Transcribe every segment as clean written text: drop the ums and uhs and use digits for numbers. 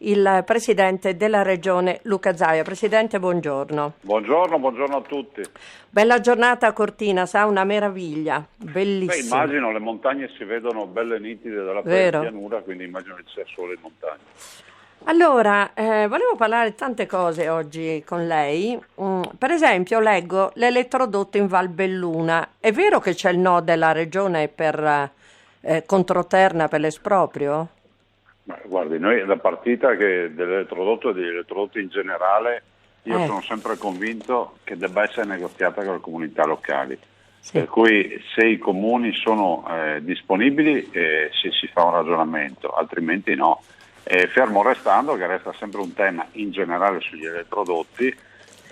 il presidente della regione Luca Zaia. Presidente, buongiorno. Buongiorno a tutti. Bella giornata a Cortina, sa, una meraviglia, bellissima. Immagino, le montagne si vedono belle nitide dalla pianura, quindi immagino che ci sia sole in montagna. Allora, volevo parlare tante cose oggi con lei. Per esempio, leggo l'elettrodotto in Val Belluna. È vero che c'è il no della regione per controterna per l'esproprio? Ma guardi, noi la partita dell'elettrodotto e degli elettrodotti in generale, io sono sempre convinto che debba essere negoziata con le comunità locali. Sì. Per cui se i comuni sono disponibili si fa un ragionamento, altrimenti no. Fermo restando che resta sempre un tema in generale sugli elettrodotti,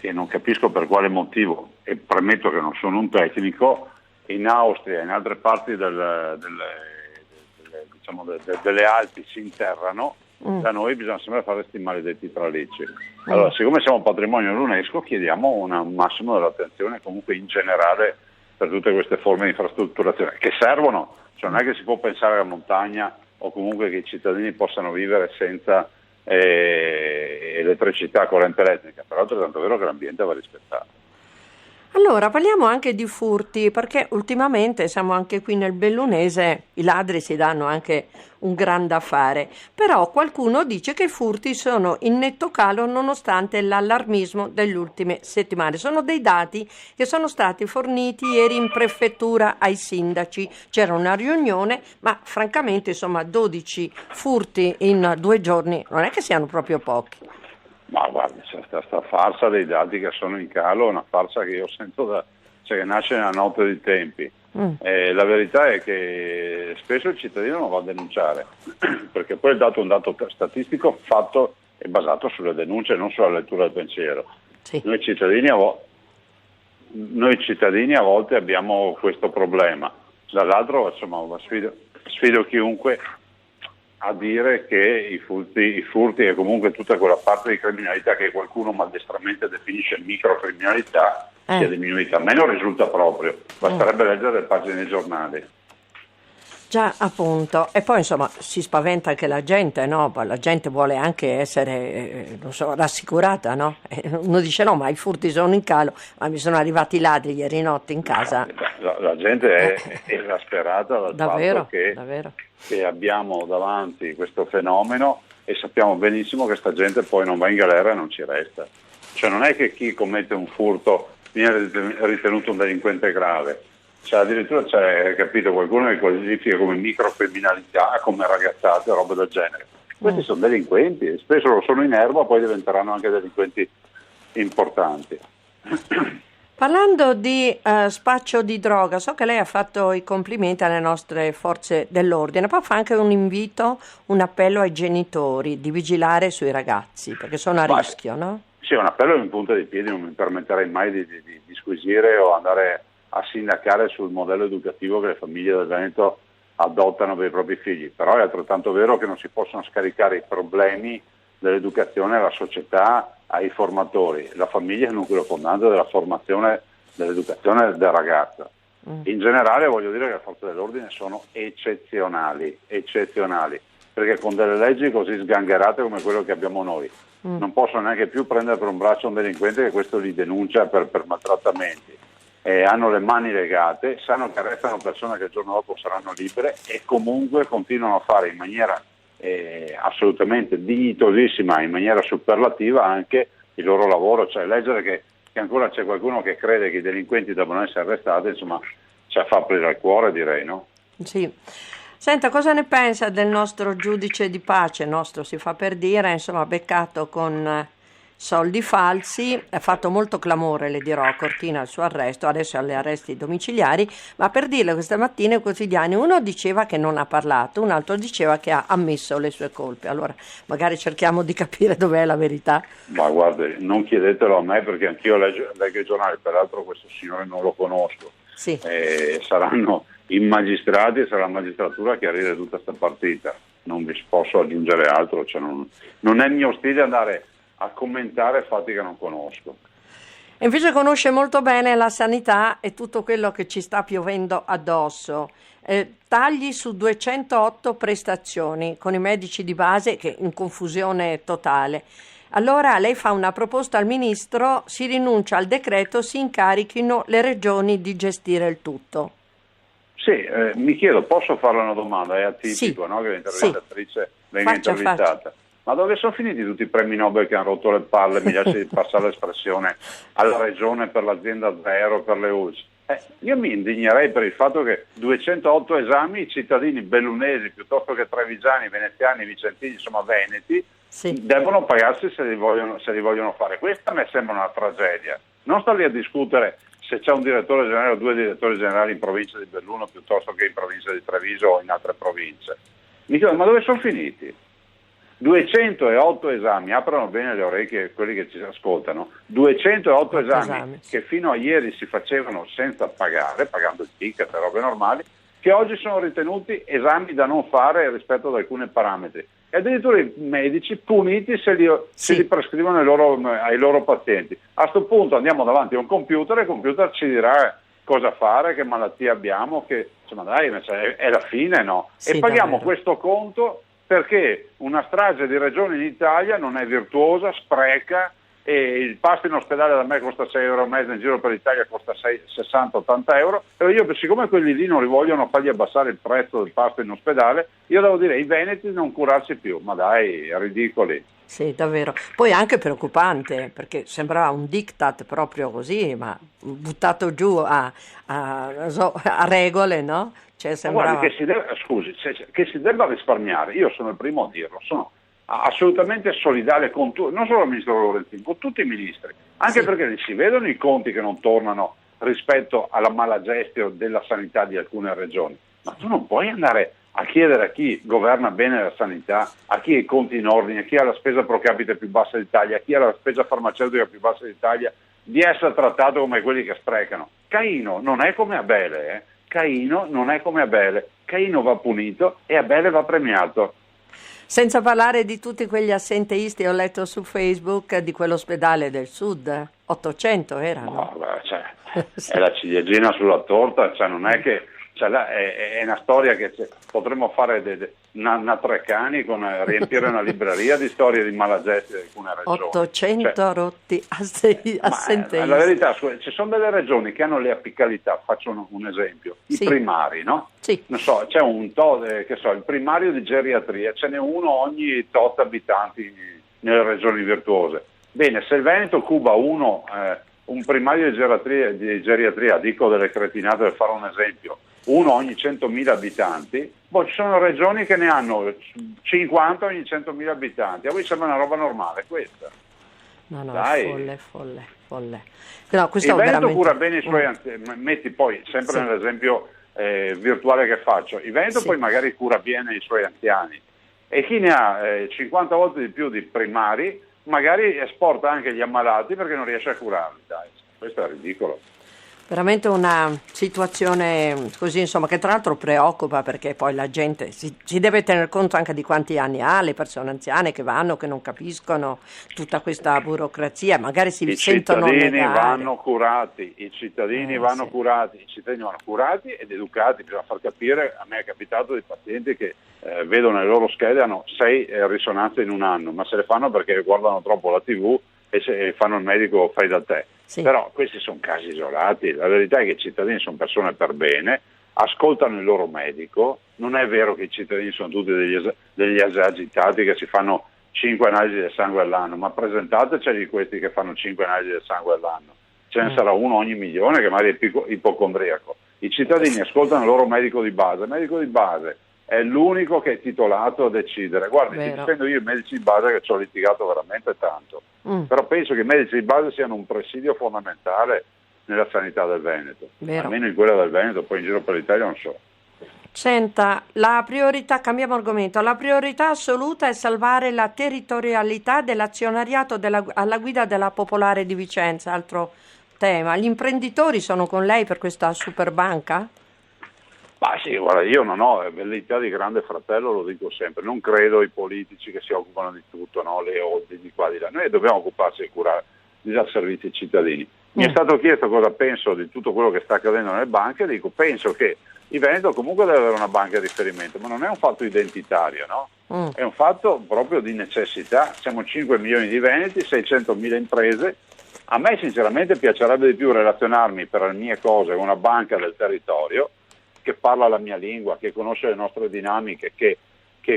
che non capisco per quale motivo, e premetto che non sono un tecnico, in Austria e in altre parti delle Alpi si interrano, da noi bisogna sempre fare questi maledetti tralicci. Allora, siccome siamo patrimonio dell'UNESCO, chiediamo un massimo dell'attenzione comunque in generale per tutte queste forme di infrastrutturazione che servono, cioè non è che si può pensare alla montagna o comunque che i cittadini possano vivere senza elettricità, corrente elettrica, però è altrettanto vero che l'ambiente va rispettato. Allora, parliamo anche di furti, perché ultimamente siamo anche qui nel Bellunese, i ladri si danno anche un gran da fare, però qualcuno dice che i furti sono in netto calo nonostante l'allarmismo delle ultime settimane. Sono dei dati che sono stati forniti ieri in prefettura ai sindaci. C'era una riunione, ma francamente, insomma, 12 furti in 2 giorni non è che siano proprio pochi. Ma guarda, c'è questa farsa dei dati che sono in calo, è una farsa che io sento che nasce nella notte dei tempi. La verità è che spesso il cittadino non va a denunciare, perché poi il dato è un dato statistico fatto e basato sulle denunce e non sulla lettura del pensiero. Sì. Noi cittadini a volte abbiamo questo problema. Dall'altro, insomma, sfido chiunque a dire che i furti e comunque tutta quella parte di criminalità che qualcuno maldestramente definisce microcriminalità sia diminuita. A me non risulta proprio, basterebbe leggere le pagine dei giornali. Già, appunto, e poi insomma si spaventa anche la gente, no? La gente vuole anche essere, rassicurata, no? Uno dice no, ma i furti sono in calo, ma mi sono arrivati i ladri ieri notte in casa. La gente è esasperata dal davvero, fatto che davvero. Che abbiamo davanti questo fenomeno e sappiamo benissimo che sta gente poi non va in galera e non ci resta. Cioè non è che chi commette un furto viene ritenuto un delinquente grave, cioè addirittura c'è, capito, qualcuno che qualifica come microcriminalità, come ragazzate, robe del genere. Questi sono delinquenti, spesso lo sono in erba, poi diventeranno anche delinquenti importanti. Parlando di spaccio di droga, so che lei ha fatto i complimenti alle nostre forze dell'ordine, poi fa anche un invito, un appello ai genitori di vigilare sui ragazzi, perché sono a rischio, no? Sì, un appello in punta di piedi, non mi permetterei mai di squisire o andare a sindacare sul modello educativo che le famiglie del Veneto adottano per i propri figli, però è altrettanto vero che non si possono scaricare i problemi dell'educazione alla società, ai formatori. La famiglia è il nucleo fondante della formazione, dell'educazione del ragazzo. In generale voglio dire che le forze dell'ordine sono eccezionali, perché con delle leggi così sgangherate come quello che abbiamo noi non possono neanche più prendere per un braccio un delinquente che questo li denuncia per maltrattamenti. Hanno le mani legate, sanno che restano persone che il giorno dopo saranno libere e comunque continuano a fare in maniera assolutamente dignitosissima, in maniera superlativa anche il loro lavoro. Cioè leggere che ancora c'è qualcuno che crede che i delinquenti debbano essere arrestati, insomma, ci fa aprire il cuore, direi, no? Sì. Senta, cosa ne pensa del nostro giudice di pace, nostro si fa per dire, insomma, beccato con soldi falsi, ha fatto molto clamore, le dirò, a Cortina il suo arresto, adesso alle arresti domiciliari, ma per dirle questa mattina i quotidiani, uno diceva che non ha parlato, un altro diceva che ha ammesso le sue colpe, allora magari cerchiamo di capire dov'è la verità. Ma guardi, non chiedetelo a me perché anch'io leggo i giornali, peraltro questo signore non lo conosco, sì. Saranno i magistrati e sarà la magistratura a chiarire tutta questa partita, non vi posso aggiungere altro, cioè non è mio stile andare a commentare fatti che non conosco. E invece conosce molto bene la sanità e tutto quello che ci sta piovendo addosso. Tagli su 208 prestazioni con i medici di base che in confusione totale. Allora lei fa una proposta al ministro, si rinuncia al decreto, si incarichino le regioni di gestire il tutto. Sì, mi chiedo, posso farle una domanda? È atipico, Sì, no? Che sì. l'intervistatrice venga Faccia. intervistata. Ma dove sono finiti tutti i premi Nobel che hanno rotto le palle, mi lasci passare l'espressione, alla regione per l'azienda zero, per le ULSS? Io mi indignerei per il fatto che 208 esami i cittadini bellunesi, piuttosto che trevigiani, veneziani, vicentini, insomma veneti, Sì. devono pagarsi se li vogliono fare. Questa a me sembra una tragedia. Non sto lì a discutere se c'è un direttore generale o due direttori generali in provincia di Belluno piuttosto che in provincia di Treviso o in altre province. Mi chiedo, ma dove sono finiti? 208 esami, aprono bene le orecchie quelli che ci ascoltano, 208 esami che fino a ieri si facevano senza pagare, pagando il ticket e robe normali, che oggi sono ritenuti esami da non fare rispetto ad alcuni parametri. E addirittura i medici puniti se li prescrivono ai loro pazienti. A questo punto andiamo davanti a un computer e il computer ci dirà cosa fare, che malattie abbiamo, che insomma dai, è la fine, no? Sì, e paghiamo davvero. questo conto perché una strage di regioni in Italia non è virtuosa, spreca, e il pasto in ospedale da me costa 6,5 euro, in giro per l'Italia costa 60-80 euro, e io, siccome quelli lì non li vogliono fargli abbassare il prezzo del pasto in ospedale, io devo dire ai veneti non curarsi più, ma dai, ridicoli. Sì, davvero. Poi anche preoccupante, perché sembrava un diktat proprio così, ma buttato giù a regole, no? Cioè Ma sembrava... guardi, che si debba risparmiare, io sono il primo a dirlo, sono assolutamente solidale con non solo il ministro Lorenzin, con tutti i ministri, anche Sì. perché si vedono i conti che non tornano rispetto alla malagestio della sanità di alcune regioni, ma tu non puoi andare a chiedere a chi governa bene la sanità, a chi ha i conti in ordine, a chi ha la spesa pro capite più bassa d'Italia, a chi ha la spesa farmaceutica più bassa d'Italia, di essere trattato come quelli che sprecano. Caino non è come Abele, Caino non è come Abele, Caino va punito e Abele va premiato. Senza parlare di tutti quegli assenteisti, ho letto su Facebook, di quell'ospedale del sud, 800 erano. È la ciliegina sulla torta, non è che è una storia che potremmo fare una Treccani con riempire una libreria di storie di malagesti di alcune regioni. 800 rotti assenteisti. La verità, ci sono delle regioni che hanno le apicalità, faccio un esempio, i primari, no? Sì. Non so, c'è il primario di geriatria, ce n'è uno ogni tot abitanti nelle regioni virtuose. Bene, se il Veneto cuba un primario di geriatria, dico delle cretinate per fare un esempio, uno ogni 100.000 abitanti, ci sono regioni che ne hanno 50 ogni 100.000 abitanti. A voi sembra una roba normale questa? No, Dai. folle. No, questo il Veneto veramente... cura bene i suoi anziani, metti poi, sempre nell'esempio virtuale che faccio, il Veneto poi magari cura bene i suoi anziani, e chi ne ha 50 volte di più di primari, magari esporta anche gli ammalati perché non riesce a curarli. Dai, questo è ridicolo. Veramente una situazione così, insomma, che tra l'altro preoccupa, perché poi la gente si deve tener conto anche di quanti anni ha, le persone anziane che vanno, che non capiscono tutta questa burocrazia, magari si sentono negare. I cittadini vanno curati ed educati, bisogna far capire, a me è capitato di pazienti che vedono le loro schede, hanno 6 risonanze in un anno, ma se le fanno perché guardano troppo la TV e fanno il medico fai da te. Sì. Però questi sono casi isolati, la verità è che i cittadini sono persone per bene, ascoltano il loro medico, non è vero che i cittadini sono tutti degli esagitati che si fanno 5 analisi del sangue all'anno, ma presentateceli questi che fanno 5 analisi del sangue all'anno, ce ne sarà uno ogni milione che magari è ipocondriaco. I cittadini ascoltano il loro medico di base, il medico di base è l'unico che è titolato a decidere. Guardi, ti difendo io i medici di base che ci ho litigato veramente tanto, però penso che i medici di base siano un presidio fondamentale nella sanità del Veneto, almeno in quella del Veneto, poi in giro per l'Italia non so. Senta, la priorità, cambiamo argomento, la priorità assoluta è salvare la territorialità dell'azionariato alla guida della Popolare di Vicenza, altro tema. Gli imprenditori sono con lei per questa super banca? Ma sì, guarda, io non ho velleità di grande fratello, lo dico sempre, non credo ai politici che si occupano di tutto, no? Le holding di qua di là, noi dobbiamo occuparci di curare, di dare servizi ai cittadini. Mi è stato chiesto cosa penso di tutto quello che sta accadendo nelle banche, dico penso che il Veneto comunque deve avere una banca di riferimento, ma non è un fatto identitario, no? È un fatto proprio di necessità. Siamo 5 milioni di veneti, 600.000 imprese. A me sinceramente piacerebbe di più relazionarmi per le mie cose con una banca del territorio che parla la mia lingua, che conosce le nostre dinamiche, che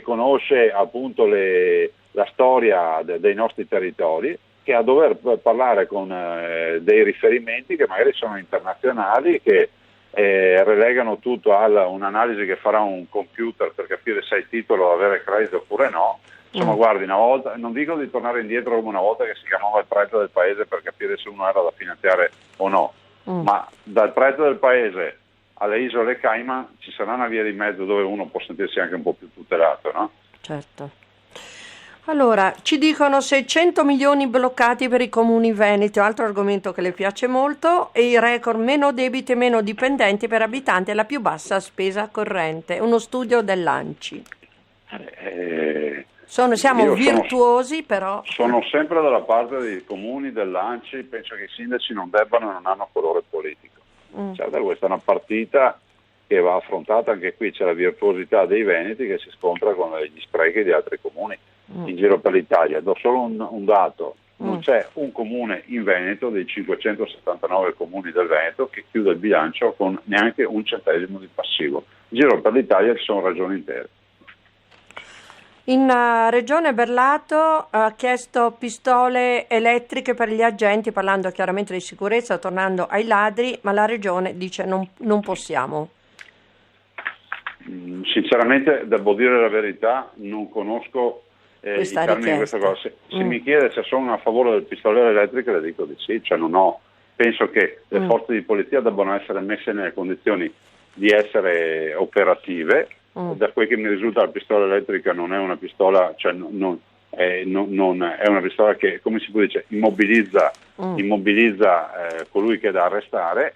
conosce appunto la storia dei nostri territori, che a dover parlare con dei riferimenti che magari sono internazionali, che relegano tutto a un'analisi che farà un computer per capire se hai titolo ad avere credito oppure no. Insomma, guardi, una volta, non dico di tornare indietro come una volta che si chiamava il prezzo del paese per capire se uno era da finanziare o no, ma dal prezzo del paese alle isole Cayman ci sarà una via di mezzo dove uno può sentirsi anche un po' più tutelato, no? Certo. Allora, ci dicono 600 milioni bloccati per i comuni veneti, altro argomento che le piace molto, e i record meno debiti e meno dipendenti per abitante e la più bassa spesa corrente. Uno studio dell'ANCI. Siamo virtuosi, però. Sono sempre dalla parte dei comuni, dell'ANCI, penso che i sindaci non debbano e non hanno colore politico. Certo, questa è una partita che va affrontata, anche qui c'è la virtuosità dei veneti che si scontra con gli sprechi di altri comuni in giro per l'Italia. Do solo un dato, non c'è un comune in Veneto dei 579 comuni del Veneto che chiude il bilancio con neanche un centesimo di passivo. In giro per l'Italia ci sono regioni intere. In Regione Berlato ha chiesto pistole elettriche per gli agenti, parlando chiaramente di sicurezza, tornando ai ladri, ma la Regione dice non possiamo. Sinceramente, devo dire la verità, non conosco i termini di questa cosa. Se mi chiede se sono a favore del pistolero elettrico, le dico di sì, penso che le forze di polizia debbano essere messe nelle condizioni di essere operative. Da quel che mi risulta, la pistola elettrica non è una pistola, è una pistola che, come si può dire, immobilizza colui che è da arrestare,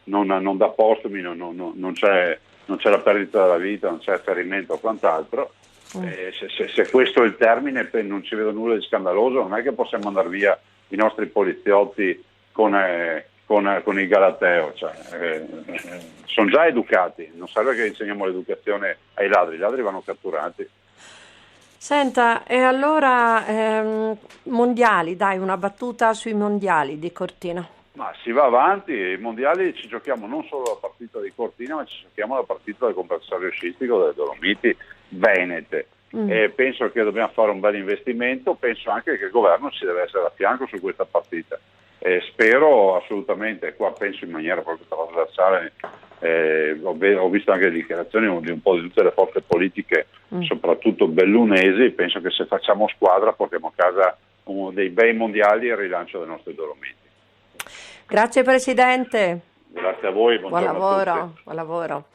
non dà postumi, non c'è la perdita della vita, non c'è ferimento o quant'altro. Se questo è il termine, non ci vedo nulla di scandaloso. Non è che possiamo andare via i nostri poliziotti con il galateo, sono già educati, non serve che insegniamo l'educazione ai ladri, i ladri vanno catturati. Senta, e allora mondiali, dai, una battuta sui mondiali di Cortina. Ma si va avanti, i mondiali ci giochiamo non solo la partita di Cortina, ma ci giochiamo la partita del comprensorio sciistico delle Dolomiti Venete. E penso che dobbiamo fare un bel investimento, penso anche che il governo ci deve essere a fianco su questa partita. Spero assolutamente, qua penso in maniera proprio trasversale, ho visto anche le dichiarazioni di un po' di tutte le forze politiche, soprattutto bellunesi. Penso che se facciamo squadra portiamo a casa uno dei bei mondiali e il rilancio delle nostre Dolomiti. Grazie Presidente. Grazie a voi, buon lavoro. Buon lavoro.